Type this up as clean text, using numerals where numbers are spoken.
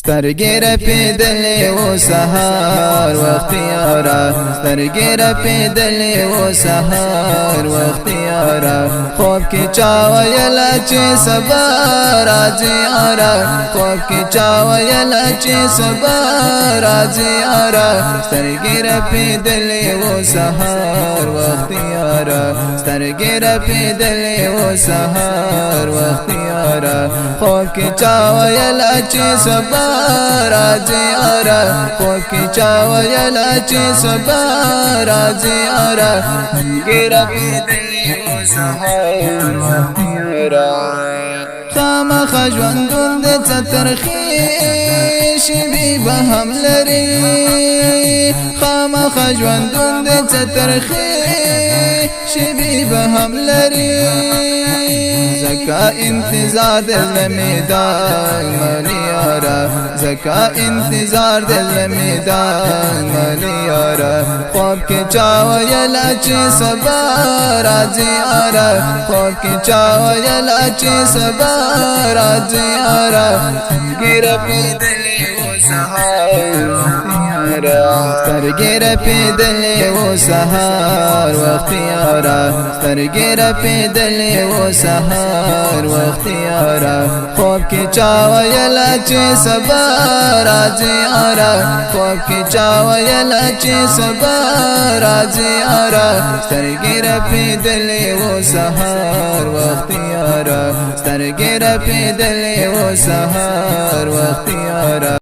سترګې رپېدلې و سهار وخت یارا سترګې رپېدلې و سهار وخت یارا خوب کې چا ویله چې سبا راځي یارا خوب کې چا ویله چې سبا راځي یارا سترګې رپېدلې و سهار وخت یارا سترګې رپېدلې و سهار وخت یارا خوب کې چا ویله چې سبا راځي یارا خوب کې چا ویله چې سبا راځي یارا سترګې رپېدلې و سهار وخت یارا خامخا ژوندون د څه ترخې شېبې به هم لري خامخا ژوندون د څه ترخې شېبې به هم لري زکا انتظار دل میدان مالی یارا زکا انتظار دل میدان مالی یارا خواب کې چا ویله چې سبا راځي یارا خواب کې چا ویله چې سبا راځي یارا سترګې رپېدلې و سهار سترګې رپېدلې و سهار وخت یارا سترګې رپېدلې و سهار وخت یارا خوب کې چا ویله چې سبا راځي یارا خوب کې چا ویله چې سبا راځي یارا سترګې رپېدلې و سهار وخت یارا سترګې رپېدلې و سهار وخت یارا